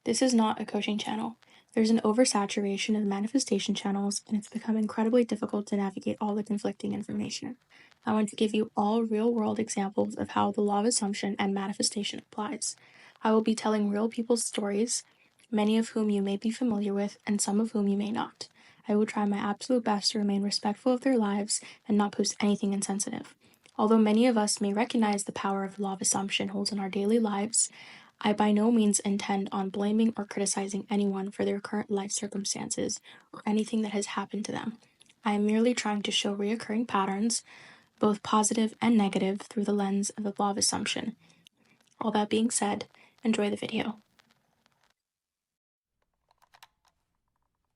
This is not a coaching channel. There's an oversaturation of manifestation channels, and it's become incredibly difficult to navigate all the conflicting information. I want to give you all real world examples of how the law of assumption and manifestation applies. I will be telling real people's stories, many of whom you may be familiar with, and some of whom you may not. I will try my absolute best to remain respectful of their lives and not post anything insensitive. Although many of us may recognize the power of the law of assumption holds in our daily lives, I by no means intend on blaming or criticizing anyone for their current life circumstances or anything that has happened to them. I am merely trying to show recurring patterns, both positive and negative, through the lens of the law of assumption. All that being said, enjoy the video.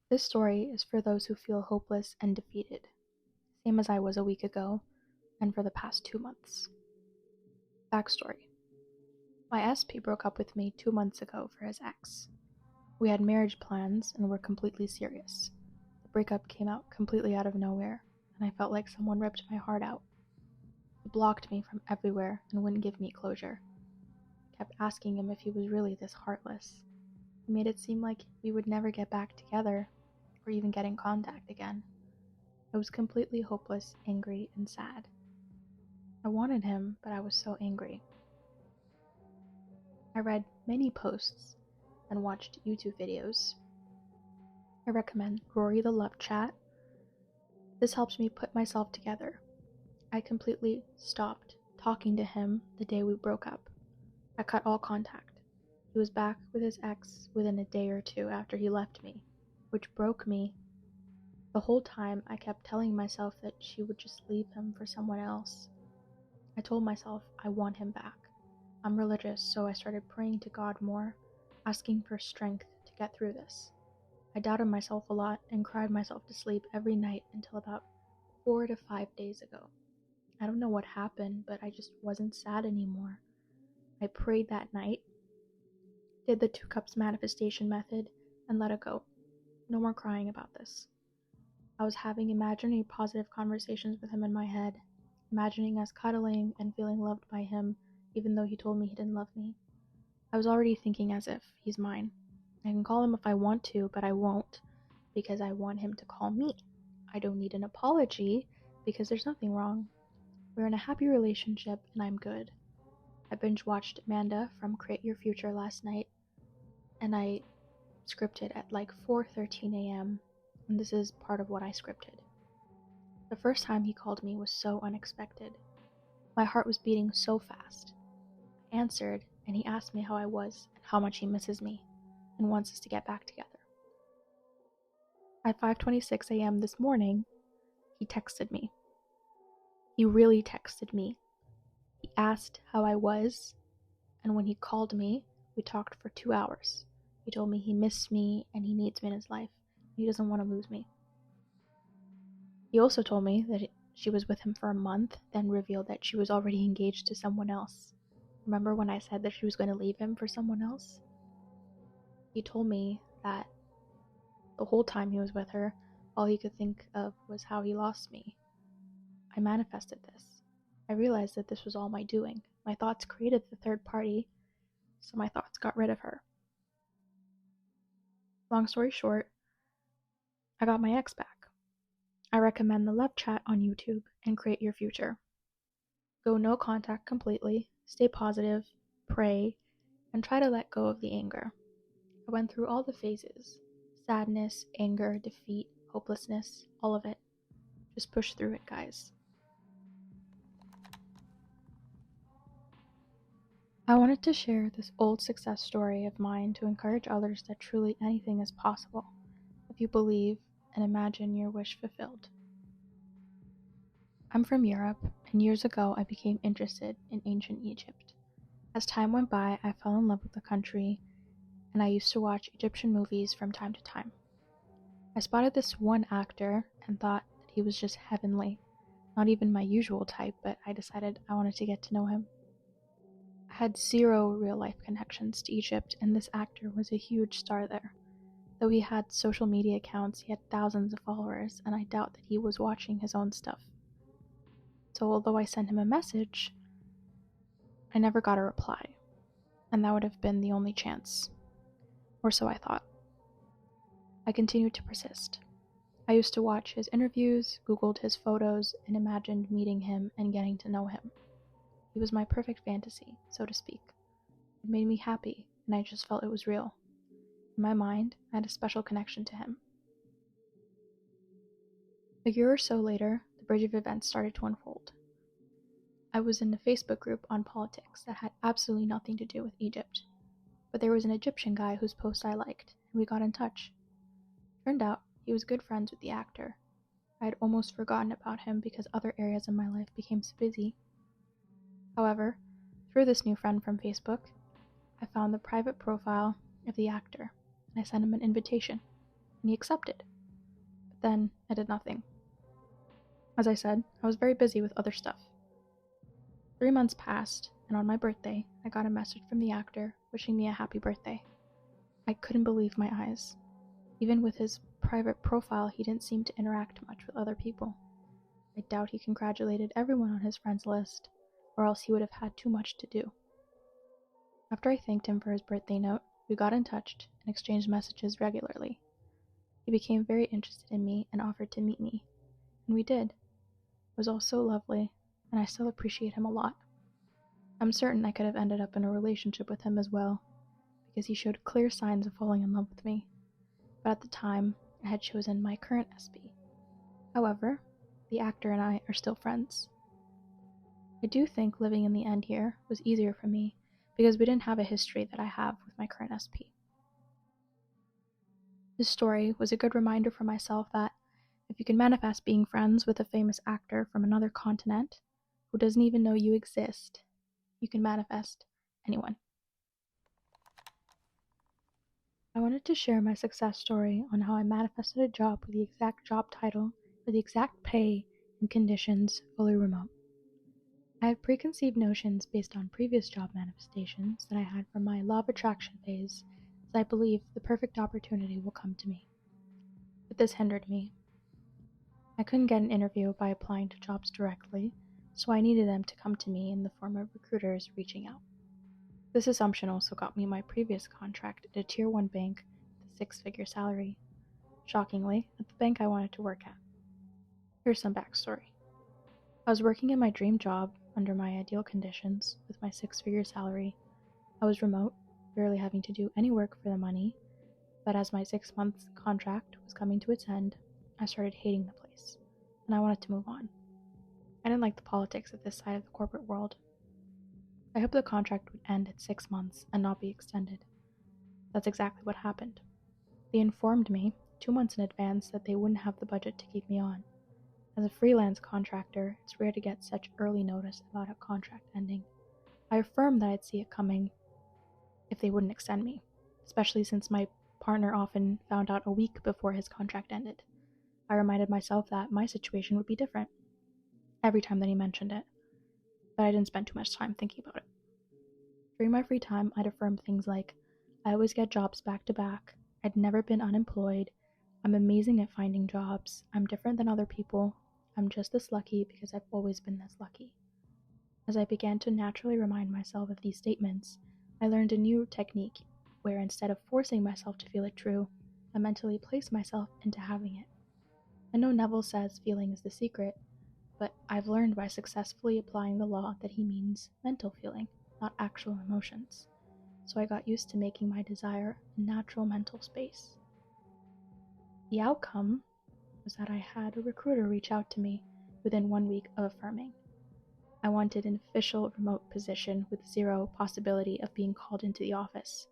This story is for those who feel hopeless and defeated, same as I was a week ago and for the past 2 months. Backstory. My SP broke up with me 2 months ago for his ex. We had marriage plans and were completely serious. The breakup came out completely out of nowhere, and I felt like someone ripped my heart out. He blocked me from everywhere and wouldn't give me closure. I kept asking him if he was really this heartless. He made it seem like we would never get back together or even get in contact again. I was completely hopeless, angry, and sad. I wanted him, but I was so angry. I read many posts and watched YouTube videos. I recommend Rory the Love Chat. This helps me put myself together. I completely stopped talking to him the day we broke up. I cut all contact. He was back with his ex within a day or two after he left me, which broke me. The whole time I kept telling myself that she would just leave him for someone else. I told myself I want him back. I'm religious, so I started praying to God more, asking for strength to get through this. I doubted myself a lot and cried myself to sleep every night until about 4 to 5 days ago. I don't know what happened, but I just wasn't sad anymore. I prayed that night, did the 2 cups manifestation method, and let it go. No more crying about this. I was having imaginary positive conversations with him in my head, imagining us cuddling and feeling loved by him, even though he told me he didn't love me. I was already thinking as if he's mine. I can call him if I want to, but I won't, because I want him to call me. I don't need an apology, because there's nothing wrong. We're in a happy relationship, and I'm good. I binge watched Amanda from Create Your Future last night, and I scripted at like 4:13 a.m., and this is part of what I scripted. The first time he called me was so unexpected. My heart was beating so fast. I answered, and he asked me how I was and how much he misses me and wants us to get back together. At 5:26 a.m. this morning, he texted me. He really texted me. He asked how I was, and when he called me, we talked for 2 hours. He told me he missed me and he needs me in his life. He doesn't want to lose me. He also told me that she was with him for a month, then revealed that she was already engaged to someone else. Remember when I said that she was going to leave him for someone else? He told me that the whole time he was with her, all he could think of was how he lost me. I manifested this. I realized that this was all my doing. My thoughts created the third party, so my thoughts got rid of her. Long story short, I got my ex back. I recommend the Love Chat on YouTube and Create Your Future. Go no contact completely, stay positive, pray, and try to let go of the anger. I went through all the phases: sadness, anger, defeat, hopelessness, all of it. Just push through it, guys. I wanted to share this old success story of mine to encourage others that truly anything is possible if you believe and imagine your wish fulfilled. I'm from Europe, and years ago I became interested in ancient Egypt. As time went by, I fell in love with the country, and I used to watch Egyptian movies from time to time. I spotted this one actor and thought that he was just heavenly. Not even my usual type, but I decided I wanted to get to know him. I had zero real-life connections to Egypt, and this actor was a huge star there. Though he had social media accounts, he had thousands of followers, and I doubt that he was watching his own stuff. So although I sent him a message, I never got a reply, and that would have been the only chance. or so I thought. I continued to persist. I used to watch his interviews, Googled his photos, and imagined meeting him and getting to know him. He was my perfect fantasy, so to speak. It made me happy, and I just felt it was real. In my mind, I had a special connection to him. A year or so later, the bridge of events started to unfold. I was in a Facebook group on politics that had absolutely nothing to do with Egypt, but there was an Egyptian guy whose post I liked, and we got in touch. Turned out he was good friends with the actor. I had almost forgotten about him because other areas of my life became so busy. However, through this new friend from Facebook, I found the private profile of the actor, and I sent him an invitation, and he accepted. But then I did nothing. As I said, I was very busy with other stuff. 3 months passed, and on my birthday, I got a message from the actor wishing me a happy birthday. I couldn't believe my eyes. Even with his private profile, he didn't seem to interact much with other people. I doubt he congratulated everyone on his friends list, or else he would have had too much to do. After I thanked him for his birthday note, we got in touch and exchanged messages regularly. He became very interested in me and offered to meet me, and we did. It was all so lovely, and I still appreciate him a lot. I'm certain I could have ended up in a relationship with him as well, because he showed clear signs of falling in love with me, but at the time, I had chosen my current SB. However, the actor and I are still friends. I do think living in the end here was easier for me because we didn't have a history that I have with my current SP. This story was a good reminder for myself that if you can manifest being friends with a famous actor from another continent who doesn't even know you exist, you can manifest anyone. I wanted to share my success story on how I manifested a job with the exact job title, with the exact pay and conditions, fully remote. I have preconceived notions based on previous job manifestations that I had from my law of attraction phase, as I believe the perfect opportunity will come to me. But this hindered me. I couldn't get an interview by applying to jobs directly, so I needed them to come to me in the form of recruiters reaching out. This assumption also got me my previous contract at a Tier 1 bank with a 6-figure salary. Shockingly, at the bank I wanted to work at. Here's some backstory. I was working in my dream job under my ideal conditions with my 6-figure salary. I was remote, barely having to do any work for the money, but as my 6-month contract was coming to its end, I started hating the place, and I wanted to move on. I didn't like the politics of this side of the corporate world. I hoped the contract would end at 6 months and not be extended. That's exactly what happened. They informed me 2 months in advance that they wouldn't have the budget to keep me on. As a freelance contractor, it's rare to get such early notice about a contract ending. I affirmed that I'd see it coming if they wouldn't extend me, especially since my partner often found out a week before his contract ended. I reminded myself that my situation would be different every time that he mentioned it, but I didn't spend too much time thinking about it. During my free time, I'd affirm things like, I always get jobs back to back, I'd never been unemployed, I'm amazing at finding jobs, I'm different than other people, I'm just this lucky because I've always been this lucky. As I began to naturally remind myself of these statements, I learned a new technique where instead of forcing myself to feel it true, I mentally place myself into having it. I know Neville says feeling is the secret, but I've learned by successfully applying the law that he means mental feeling, not actual emotions. So I got used to making my desire a natural mental space. The outcome was that I had a recruiter reach out to me within 1 week of affirming. I wanted an official remote position with zero possibility of being called into the office.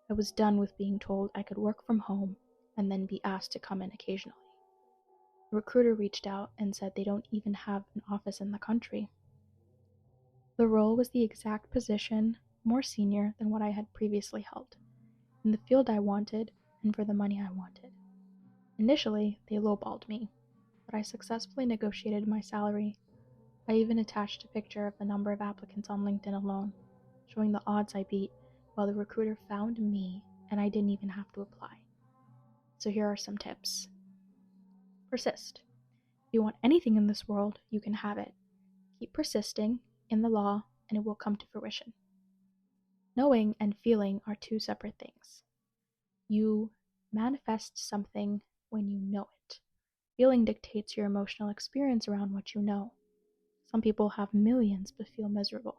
I was done with being told I could work from home and then be asked to come in occasionally. A recruiter reached out and said they don't even have an office in the country. The role was the exact position, more senior than what I had previously held, in the field I wanted and for the money I wanted. Initially, they lowballed me, but I successfully negotiated my salary. I even attached a picture of the number of applicants on LinkedIn alone, showing the odds I beat, while the recruiter found me and I didn't even have to apply. So here are some tips. Persist. If you want anything in this world, you can have it. Keep persisting in the law and it will come to fruition. Knowing and feeling are two separate things. You manifest something when you know it. Feeling dictates your emotional experience around what you know. Some people have millions but feel miserable.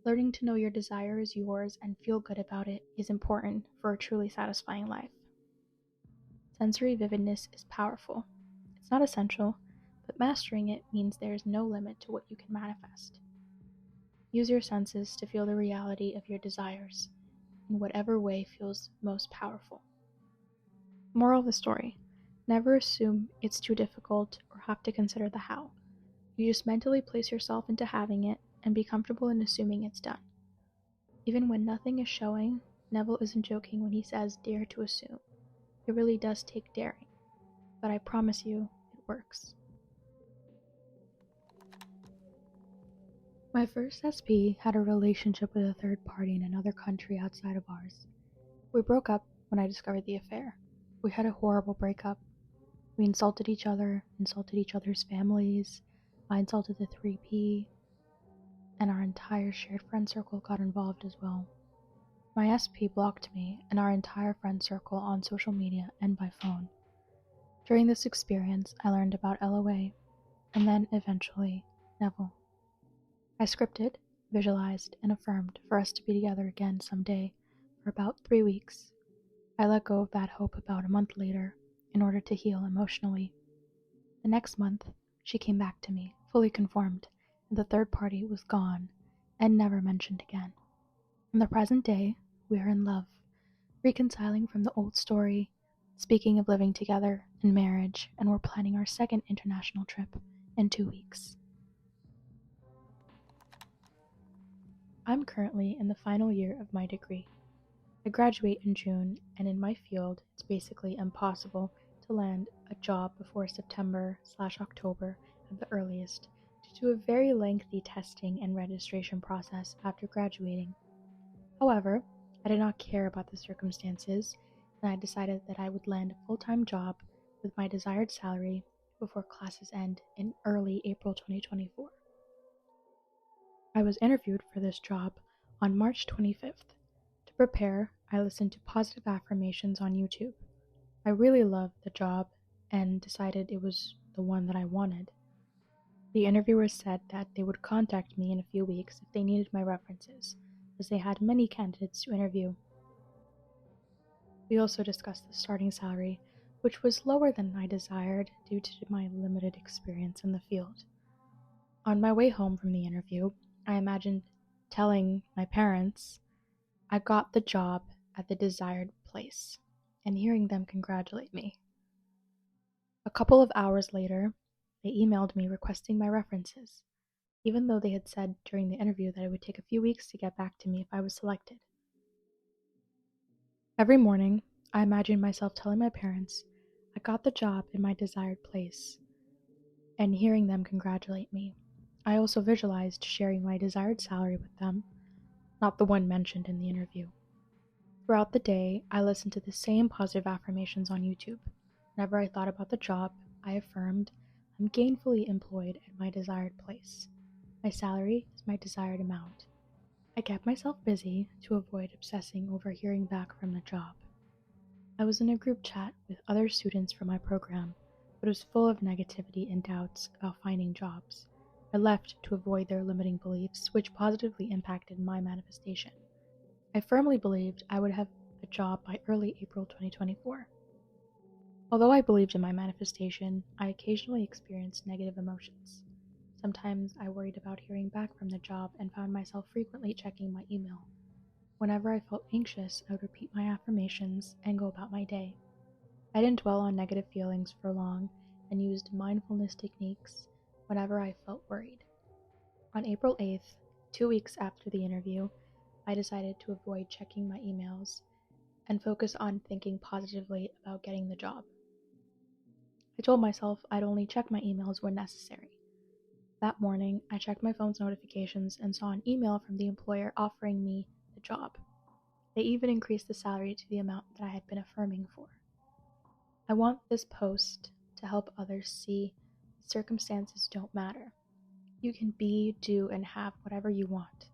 Learning to know your desire is yours and feel good about it is important for a truly satisfying life. Sensory vividness is powerful. It's not essential, but mastering it means there is no limit to what you can manifest. Use your senses to feel the reality of your desires in whatever way feels most powerful. Moral of the story: never assume it's too difficult or have to consider the how. You just mentally place yourself into having it and be comfortable in assuming it's done. Even when nothing is showing, Neville isn't joking when he says dare to assume. It really does take daring, but I promise you, it works. My first SP had a relationship with a third party in another country outside of ours. We broke up when I discovered the affair. We had a horrible breakup. We insulted each other's families. I insulted the 3P, and our entire shared friend circle got involved as well. My SP blocked me and our entire friend circle on social media and by phone. During this experience, I learned about LOA, and then eventually, Neville. I scripted, visualized, and affirmed for us to be together again someday for about 3 weeks. I let go of that hope about a month later in order to heal emotionally. The next month, she came back to me, fully conformed, and the third party was gone and never mentioned again. In the present day, we are in love, reconciling from the old story, speaking of living together in marriage, and we're planning our second international trip in 2 weeks. I'm currently in the final year of my degree. I graduate in June, and in my field, it's basically impossible to land a job before September/October at the earliest, due to a very lengthy testing and registration process after graduating. However, I did not care about the circumstances, and I decided that I would land a full-time job with my desired salary before classes end in early April 2024. I was interviewed for this job on March 25th. To prepare, I listened to positive affirmations on YouTube. I really loved the job and decided it was the one that I wanted. The interviewer said that they would contact me in a few weeks if they needed my references, as they had many candidates to interview. We also discussed the starting salary, which was lower than I desired due to my limited experience in the field. On my way home from the interview, I imagined telling my parents I got the job at the desired place and hearing them congratulate me. A couple of hours later, they emailed me requesting my references, even though they had said during the interview that it would take a few weeks to get back to me if I was selected. Every morning, I imagined myself telling my parents I got the job in my desired place and hearing them congratulate me. I also visualized sharing my desired salary with them, not the one mentioned in the interview. Throughout the day, I listened to the same positive affirmations on YouTube. Whenever I thought about the job, I affirmed, I'm gainfully employed at my desired place. My salary is my desired amount. I kept myself busy to avoid obsessing over hearing back from the job. I was in a group chat with other students from my program, but it was full of negativity and doubts about finding jobs. I left to avoid their limiting beliefs, which positively impacted my manifestation. I firmly believed I would have a job by early April 2024. Although I believed in my manifestation, I occasionally experienced negative emotions. Sometimes I worried about hearing back from the job and found myself frequently checking my email. Whenever I felt anxious, I would repeat my affirmations and go about my day. I didn't dwell on negative feelings for long and used mindfulness techniques whenever I felt worried. On April 8th, 2 weeks after the interview, I decided to avoid checking my emails and focus on thinking positively about getting the job. I told myself I'd only check my emails when necessary. That morning, I checked my phone's notifications and saw an email from the employer offering me the job. They even increased the salary to the amount that I had been affirming for. I want this post to help others see that circumstances don't matter. You can be, do, and have whatever you want.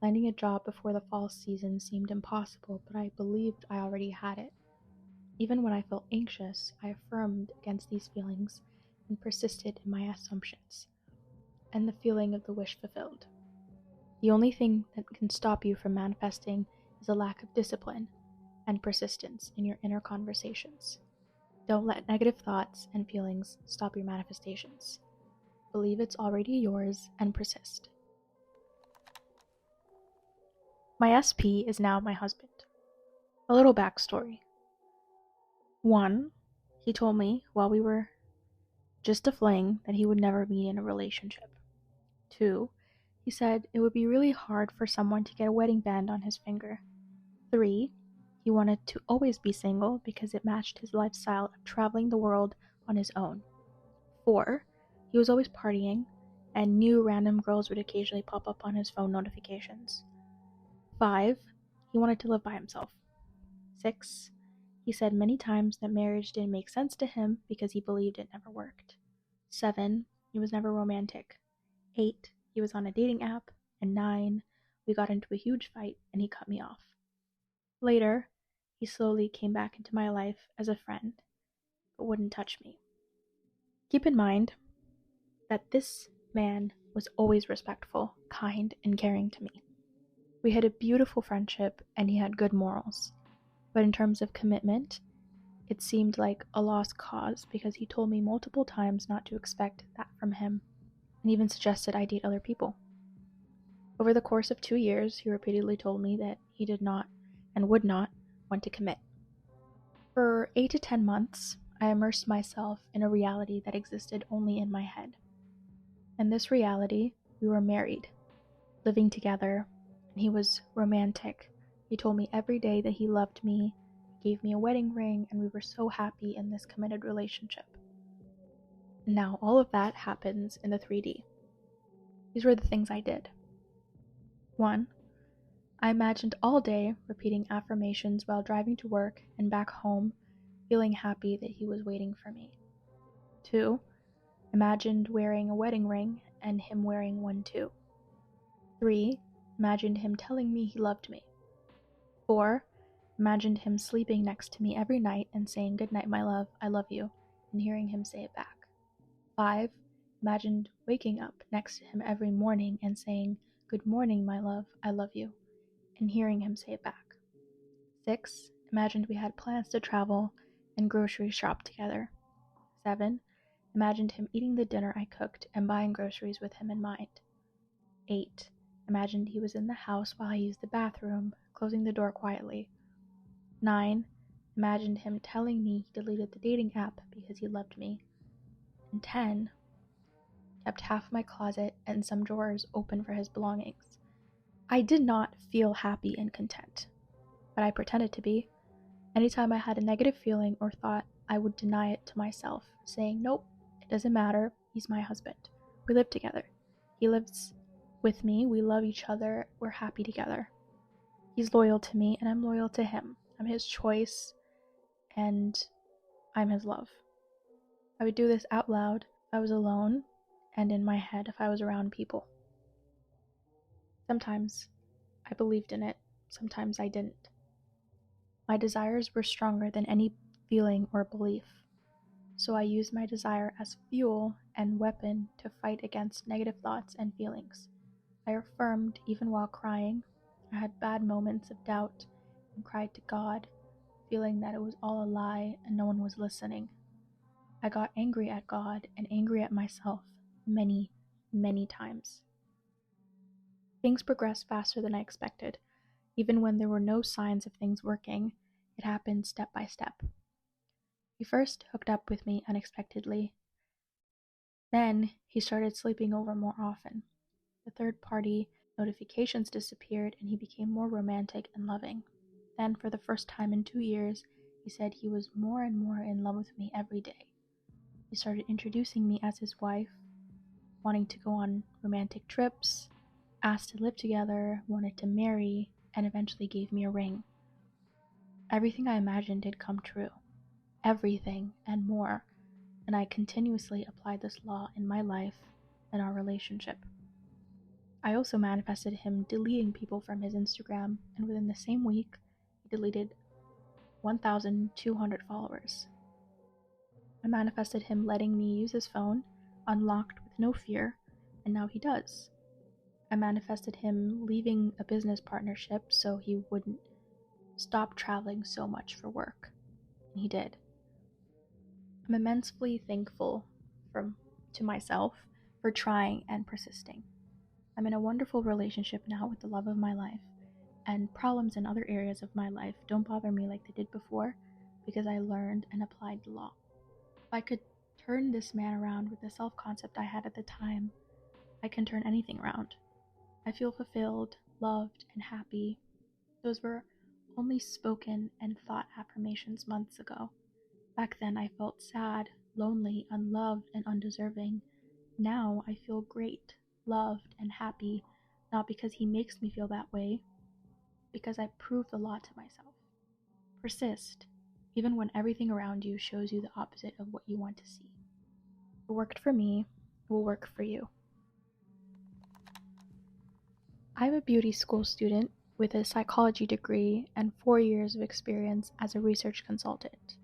Landing a job before the fall season seemed impossible, but I believed I already had it. Even when I felt anxious, I affirmed against these feelings and persisted in my assumptions, and the feeling of the wish fulfilled. The only thing that can stop you from manifesting is a lack of discipline and persistence in your inner conversations. Don't let negative thoughts and feelings stop your manifestations. Believe it's already yours and persist. My SP is now my husband. A little backstory. 1. He told me while we were just a fling that he would never be in a relationship. 2. He said it would be really hard for someone to get a wedding band on his finger. 3. He wanted to always be single because it matched his lifestyle of traveling the world on his own. 4. He was always partying and knew random girls would occasionally pop up on his phone notifications. 5. He wanted to live by himself. 6. He said many times that marriage didn't make sense to him because he believed it never worked. 7. He was never romantic. 8. He was on a dating app. And 9. We got into a huge fight and he cut me off. Later, he slowly came back into my life as a friend, but wouldn't touch me. Keep in mind that this man was always respectful, kind, and caring to me. We had a beautiful friendship and he had good morals. But in terms of commitment, it seemed like a lost cause because he told me multiple times not to expect that from him, and even suggested I date other people. Over the course of 2 years, he repeatedly told me that he did not and would not want to commit. For 8 to 10 months, I immersed myself in a reality that existed only in my head. In this reality, we were married, living together, and he was romantic. He told me every day that he loved me, gave me a wedding ring, and we were so happy in this committed relationship. Now, all of that happens in the 3D. These were the things I did. 1. I imagined all day repeating affirmations while driving to work and back home, feeling happy that he was waiting for me. 2. Imagined wearing a wedding ring and him wearing one too. 3. Imagined him telling me he loved me. 4. Imagined him sleeping next to me every night and saying, "Good night, my love, I love you," and hearing him say it back. 5. Imagined waking up next to him every morning and saying, "Good morning, my love, I love you," and hearing him say it back. 6. Imagined we had plans to travel and grocery shop together. 7. Imagined him eating the dinner I cooked and buying groceries with him in mind. 8. Imagined he was in the house while I used the bathroom, closing the door quietly. 9. Imagined him telling me he deleted the dating app because he loved me. And 10. Kept half my closet and some drawers open for his belongings. I did not feel happy and content, but I pretended to be. Anytime I had a negative feeling or thought, I would deny it to myself, saying, "Nope, it doesn't matter, he's my husband. We live together. He lives with me, we love each other, we're happy together. He's loyal to me, and I'm loyal to him. I'm his choice, and I'm his love." I would do this out loud if I was alone, and in my head if I was around people. Sometimes I believed in it, sometimes I didn't. My desires were stronger than any feeling or belief, so I used my desire as fuel and weapon to fight against negative thoughts and feelings. I affirmed even while crying. I had bad moments of doubt and cried to God, feeling that it was all a lie and no one was listening. I got angry at God and angry at myself many, many times. Things progressed faster than I expected. Even when there were no signs of things working, it happened step by step. He first hooked up with me unexpectedly. Then he started sleeping over more often. The third-party notifications disappeared and he became more romantic and loving. Then, for the first time in 2 years, he said he was more and more in love with me every day. He started introducing me as his wife, wanting to go on romantic trips, asked to live together, wanted to marry, and eventually gave me a ring. Everything I imagined had come true. Everything and more. And I continuously applied this law in my life and our relationship. I also manifested him deleting people from his Instagram, and within the same week, he deleted 1,200 followers. I manifested him letting me use his phone, unlocked with no fear, and now he does. I manifested him leaving a business partnership so he wouldn't stop traveling so much for work, and he did. I'm immensely thankful to myself for trying and persisting. I'm in a wonderful relationship now with the love of my life, and problems in other areas of my life don't bother me like they did before because I learned and applied the law. If I could turn this man around with the self-concept I had at the time, I can turn anything around. I feel fulfilled, loved, and happy. Those were only spoken and thought affirmations months ago. Back then I felt sad, lonely, unloved, and undeserving. Now I feel great, loved, and happy, not because he makes me feel that way, because I proved the law to myself. Persist, even when everything around you shows you the opposite of what you want to see. It worked for me, it will work for you. I'm a beauty school student with a psychology degree and 4 years of experience as a research consultant.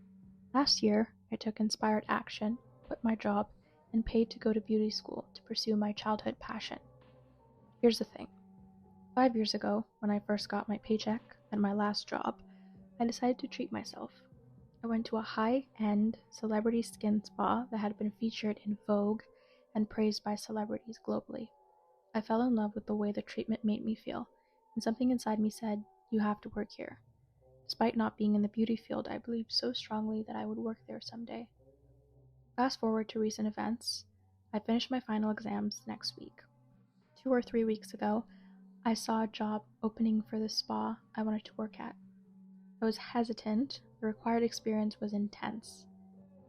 Last year, I took inspired action, quit my job, and paid to go to beauty school to pursue my childhood passion. Here's the thing. 5 years ago, when I first got my paycheck and my last job, I decided to treat myself. I went to a high-end celebrity skin spa that had been featured in Vogue and praised by celebrities globally. I fell in love with the way the treatment made me feel, and something inside me said, "You have to work here." Despite not being in the beauty field, I believed so strongly that I would work there someday. Fast forward to recent events. I finished my final exams next week. 2 or 3 weeks ago, I saw a job opening for the spa I wanted to work at. I was hesitant. The required experience was intense.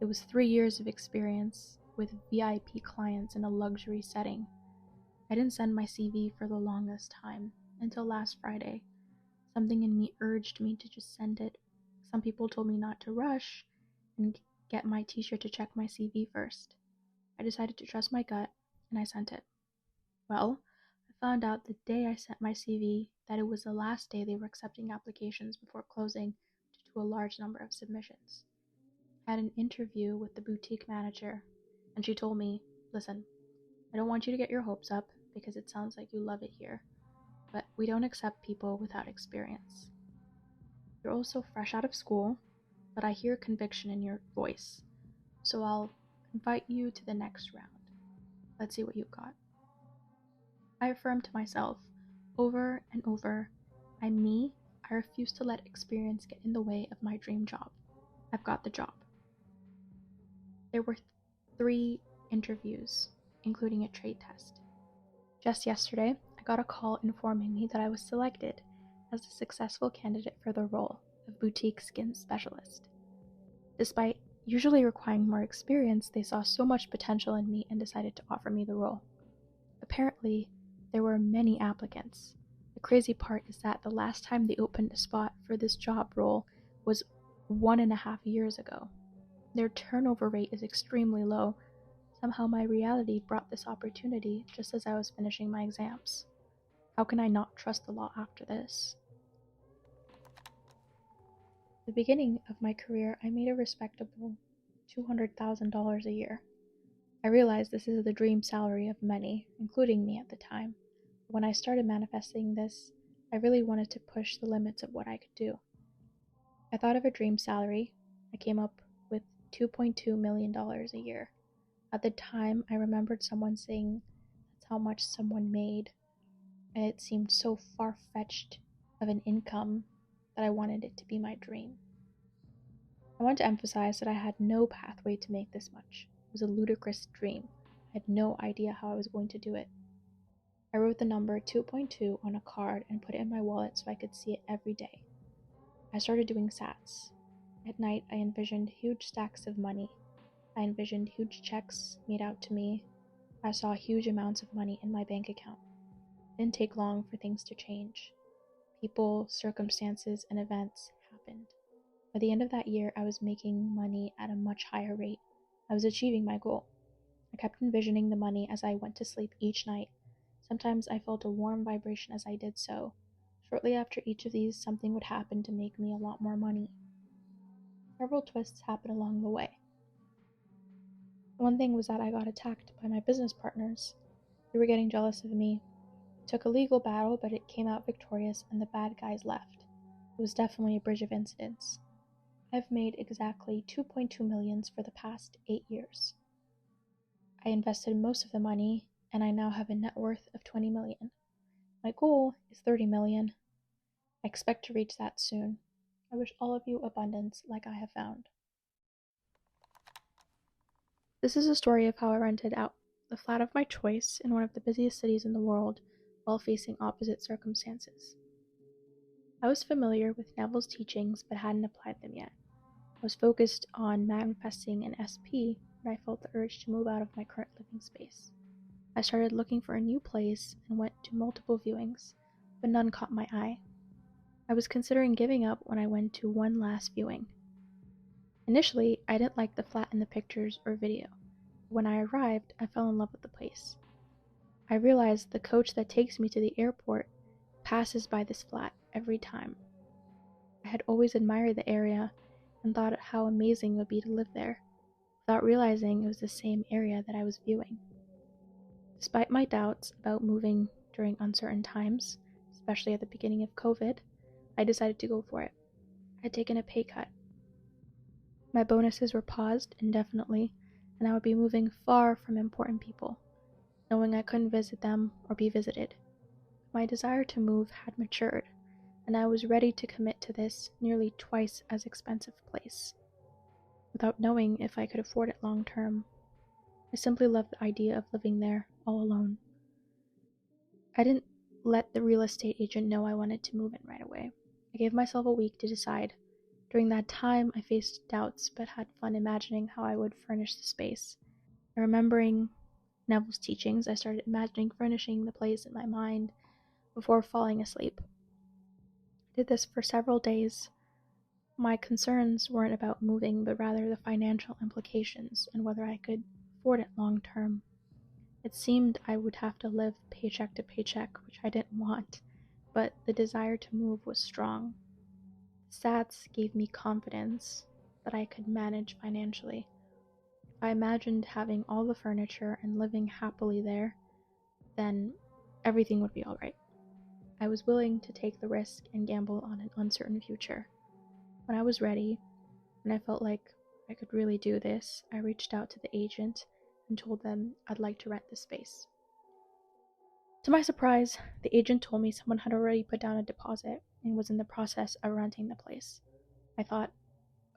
It was 3 years of experience with VIP clients in a luxury setting. I didn't send my CV for the longest time, until last Friday. Something in me urged me to just send it. Some people told me not to rush and get my teacher to check my CV first. I decided to trust my gut, and I sent it. Well, I found out the day I sent my CV that it was the last day they were accepting applications before closing due to a large number of submissions. I had an interview with the boutique manager, and she told me, "Listen, I don't want you to get your hopes up because it sounds like you love it here, but we don't accept people without experience. You're also fresh out of school, but I hear conviction in your voice, so I'll invite you to the next round. Let's see what you've got." I affirmed to myself, over and over, I'm me, I refuse to let experience get in the way of my dream job. I've got the job. There were 3 interviews, including a trade test. Just yesterday, I got a call informing me that I was selected as a successful candidate for the role of boutique skin specialist. Despite usually requiring more experience, they saw so much potential in me and decided to offer me the role. Apparently, there were many applicants. The crazy part is that the last time they opened a spot for this job role was 1.5 years ago. Their turnover rate is extremely low. Somehow my reality brought this opportunity just as I was finishing my exams. How can I not trust the law after this? At the beginning of my career, I made a respectable $200,000 a year. I realized this is the dream salary of many, including me at the time. When I started manifesting this, I really wanted to push the limits of what I could do. I thought of a dream salary. I came up with $2.2 million a year. At the time, I remembered someone saying that's how much someone made, and it seemed so far-fetched of an income that I wanted it to be my dream. I want to emphasize that I had no pathway to make this much. It was a ludicrous dream. I had no idea how I was going to do it. I wrote the number 2.2 on a card and put it in my wallet so I could see it every day. I started doing sats. At night, I envisioned huge stacks of money. I envisioned huge checks made out to me. I saw huge amounts of money in my bank account. It didn't take long for things to change. People, circumstances, and events happened. By the end of that year, I was making money at a much higher rate. I was achieving my goal. I kept envisioning the money as I went to sleep each night. Sometimes I felt a warm vibration as I did so. Shortly after each of these, something would happen to make me a lot more money. several twists happened along the way. One thing was that I got attacked by my business partners. They were getting jealous of me. It took a legal battle, but it came out victorious and the bad guys left. It was definitely a bridge of incidents. I've made exactly 2.2 million for the past 8 years. I invested most of the money, and I now have a net worth of 20 million. My goal is 30 million. I expect to reach that soon. I wish all of you abundance like I have found. This is a story of how I rented out the flat of my choice in one of the busiest cities in the world while facing opposite circumstances. I was familiar with Neville's teachings but hadn't applied them yet. I was focused on manifesting an SP when I felt the urge to move out of my current living space. I started looking for a new place and went to multiple viewings, but none caught my eye. I was considering giving up when I went to one last viewing. Initially, I didn't like the flat in the pictures or video. When I arrived, I fell in love with the place. I realized the coach that takes me to the airport passes by this flat every time. I had always admired the area and thought how amazing it would be to live there, without realizing it was the same area that I was viewing. Despite my doubts about moving during uncertain times, especially at the beginning of COVID, I decided to go for it. I had taken a pay cut. My bonuses were paused indefinitely, and I would be moving far from important people, knowing I couldn't visit them or be visited. My desire to move had matured, and I was ready to commit to this nearly twice as expensive place, without knowing if I could afford it long term. I simply loved the idea of living there all alone. I didn't let the real estate agent know I wanted to move in right away. I gave myself a week to decide. During that time, I faced doubts but had fun imagining how I would furnish the space. And remembering Neville's teachings, I started imagining furnishing the place in my mind before falling asleep. I did this for several days. My concerns weren't about moving, but rather the financial implications and whether I could afford it long term. It seemed I would have to live paycheck to paycheck, which I didn't want, but the desire to move was strong. Stats gave me confidence that I could manage financially. If I imagined having all the furniture and living happily there, then everything would be alright. I was willing to take the risk and gamble on an uncertain future. When I was ready, and I felt like I could really do this, I reached out to the agent and told them I'd like to rent the space. To my surprise, the agent told me someone had already put down a deposit and was in the process of renting the place. I thought,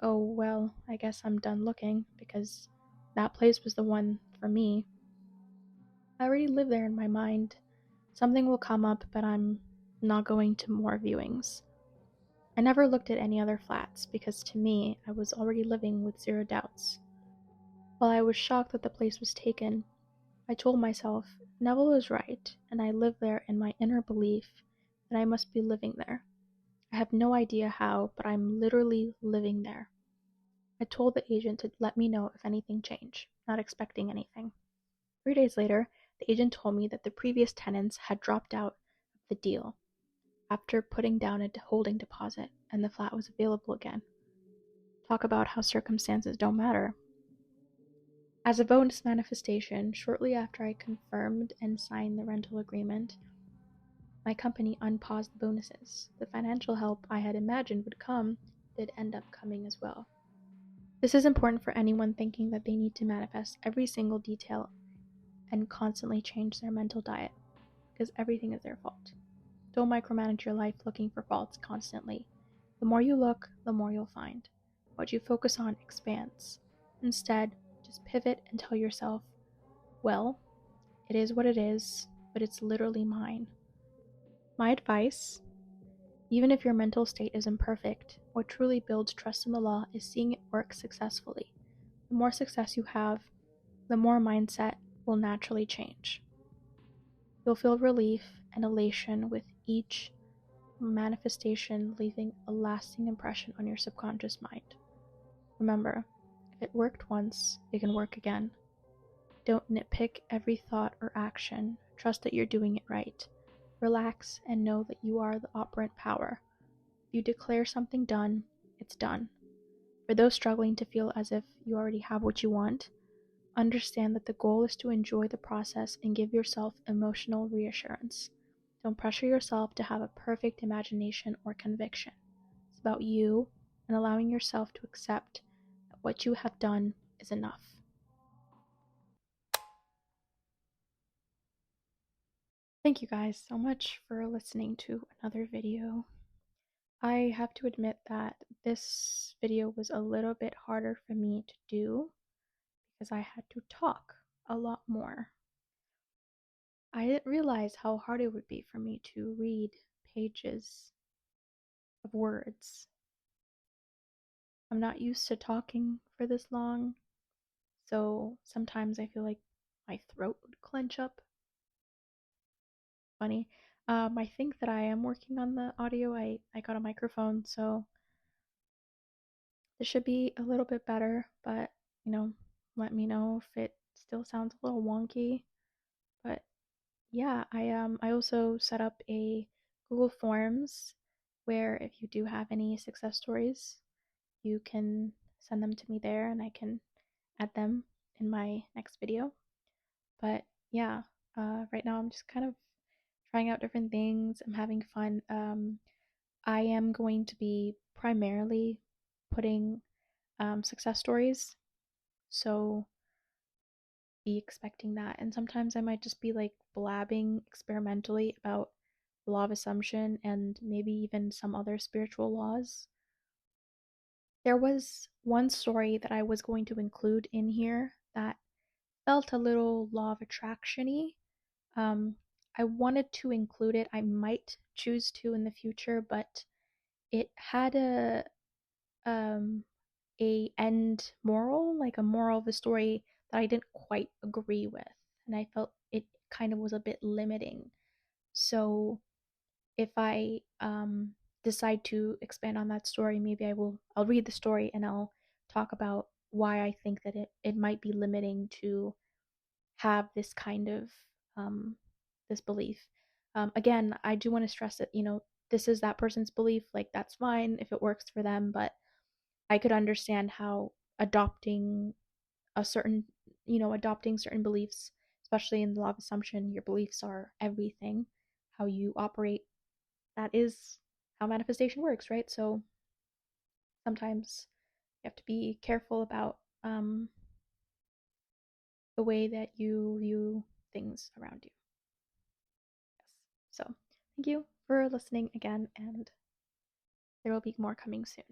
oh well, I guess I'm done looking, because that place was the one for me. I already live there in my mind. Something will come up, but I'm not going to more viewings. I never looked at any other flats because to me, I was already living with zero doubts. While I was shocked that the place was taken, I told myself, Neville is right, and I live there in my inner belief that I must be living there. I have no idea how, but I'm literally living there. I told the agent to let me know if anything changed, not expecting anything. 3 days later, the agent told me that the previous tenants had dropped out of the deal after putting down a holding deposit, and the flat was available again. Talk about how circumstances don't matter. As a bonus manifestation, shortly after I confirmed and signed the rental agreement, my company unpaused the bonuses. The financial help I had imagined would come did end up coming as well. This is important for anyone thinking that they need to manifest every single detail and constantly change their mental diet, because everything is their fault. Don't micromanage your life looking for faults constantly. The more you look, the more you'll find. What you focus on expands. Instead, just pivot and tell yourself, well, it is what it is, but it's literally mine. My advice, even if your mental state is imperfect, what truly builds trust in the law is seeing it work successfully. The more success you have, the more mindset will naturally change. You'll feel relief and elation with each manifestation, leaving a lasting impression on your subconscious mind. Remember, if it worked once, it can work again. Don't nitpick every thought or action. Trust that you're doing it right. Relax and know that you are the operant power. If you declare something done, it's done. For those struggling to feel as if you already have what you want, understand that the goal is to enjoy the process and give yourself emotional reassurance. Don't pressure yourself to have a perfect imagination or conviction. It's about you and allowing yourself to accept that what you have done is enough. Thank you guys so much for listening to another video. I have to admit that this video was a little bit harder for me to do because I had to talk a lot more. I didn't realize how hard it would be for me to read pages of words. I'm not used to talking for this long, so sometimes I feel like my throat would clench up. Funny. I think that I am working on the audio. I got a microphone, so this should be a little bit better, but let me know if it still sounds a little wonky. But yeah, I also set up a Google Forms where if you do have any success stories, you can send them to me there and I can add them in my next video. But yeah, right now I'm just kind of trying out different things. I'm having fun. I am going to be primarily putting success stories, so be expecting that. And sometimes I might just be like blabbing experimentally about the law of assumption and maybe even some other spiritual laws. There was one story that I was going to include in here that felt a little law of attraction-y. Um, I wanted to include it. I might choose to in the future, but it had um a end moral, like a moral of the story that I didn't quite agree with, and I felt it kind of was a bit limiting. So if I decide to expand on that story, maybe I'll read the story and I'll talk about why I think that it might be limiting to have this kind of um this belief. Again, I do want to stress that, this is that person's belief, like that's fine if it works for them, but I could understand how adopting a certain, adopting certain beliefs, especially in the law of assumption, your beliefs are everything. How you operate, that is how manifestation works, right? So sometimes you have to be careful about the way that you view things around you. Yes. So thank you for listening again, and there will be more coming soon.